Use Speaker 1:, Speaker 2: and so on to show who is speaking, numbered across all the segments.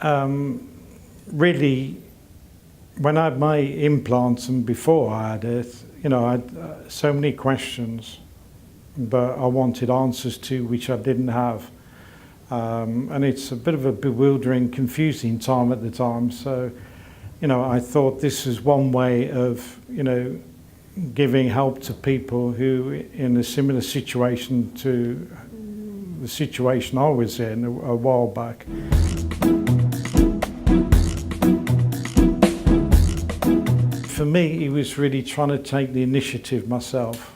Speaker 1: Really, when I had my implants and before I had it, I had so many questions that I wanted answers to, which I didn't have. And it's a bit of a bewildering, confusing time at the time. So, I thought this is one way of, giving help to people who in a similar situation to the situation I was in a while back. For me, it was really trying to take the initiative myself,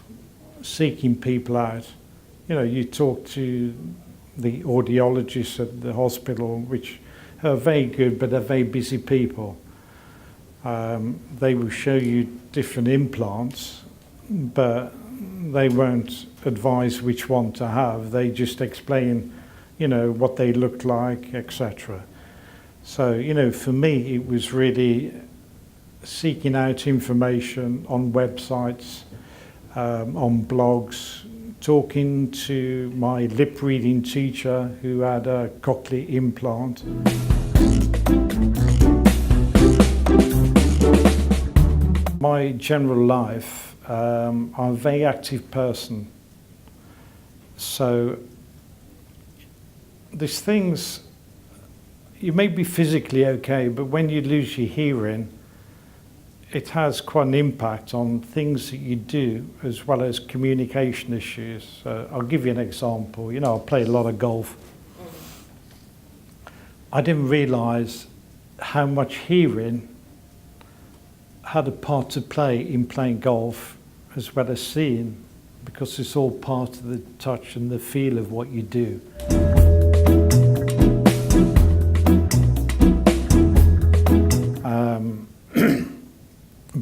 Speaker 1: seeking people out. You talk to the audiologists at the hospital, which are very good, but they're very busy people. They will show you different implants, but they won't advise which one to have. They just explain, what they look like, etc. So, for me, it was really seeking out information on websites, on blogs, talking to my lip reading teacher who had a cochlear implant. My general life, I'm a very active person. So there's things, you may be physically okay, but when you lose your hearing, it has quite an impact on things that you do as well as communication issues. I'll give you an example. I play a lot of golf. I didn't realise how much hearing had a part to play in playing golf as well as seeing, because it's all part of the touch and the feel of what you do.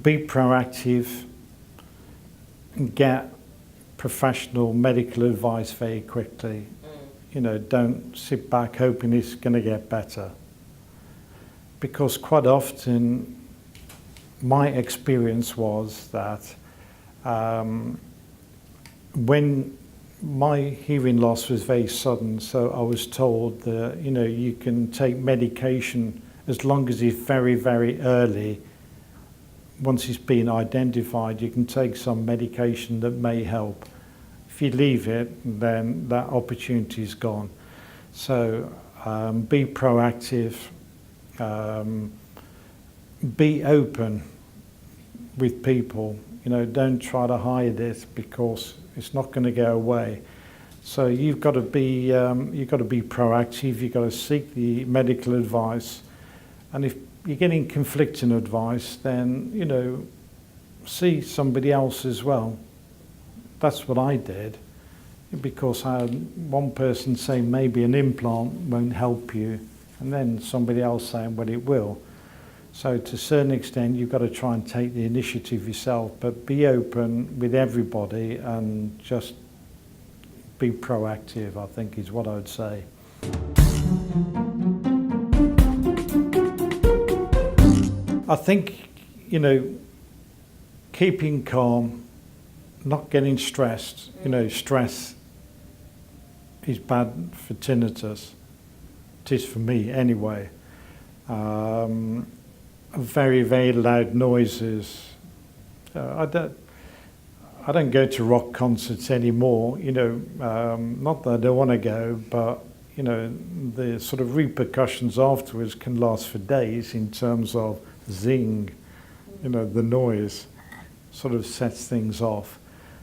Speaker 1: Be proactive and get professional medical advice very quickly. Don't sit back hoping it's going to get better. Because quite often, my experience was that when my hearing loss was very sudden, so I was told that, you can take medication as long as it's very, very early. Once it's been identified, you can take some medication that may help. If you leave it, then that opportunity is gone. So be proactive, be open with people. Don't try to hide it because it's not going to go away. So you've got to be proactive. You've got to seek the medical advice, and if you're getting conflicting advice, then see somebody else as well. That's what I did, because I had one person saying maybe an implant won't help you, and then somebody else saying, well, it will. So to a certain extent, you've got to try and take the initiative yourself, but be open with everybody and just be proactive, I think is what I would say. I think, keeping calm, not getting stressed. Stress is bad for tinnitus. It is for me anyway. Very, very loud noises. I don't go to rock concerts anymore, not that I don't want to go, but, the sort of repercussions afterwards can last for days in terms of zing, the noise sort of sets things off.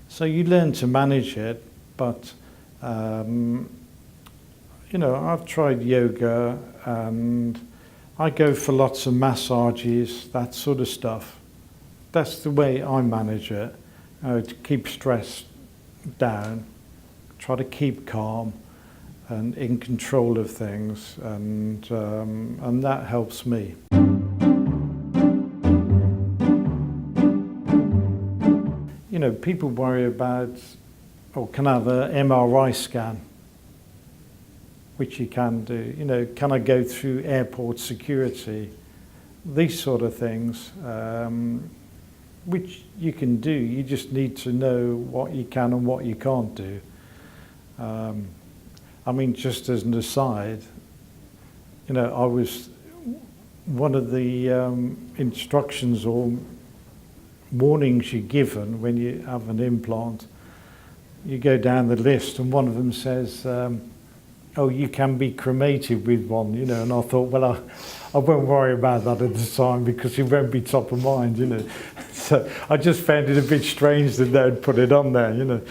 Speaker 1: So you learn to manage it, but, I've tried yoga and I go for lots of massages, that sort of stuff. That's the way I manage it, to keep stress down, try to keep calm and in control of things, and that helps me. People worry about, or can have an MRI scan, which you can do. Can I go through airport security? These sort of things, which you can do. You just need to know what you can and what you can't do. Just as an aside, I was one of the instructions or warnings you're given when you have an implant, you go down the list and one of them says, oh, you can be cremated with one, you know, and I thought, well, I won't worry about that at the time because it won't be top of mind, you know. So I just found it a bit strange that they'd put it on there, you know.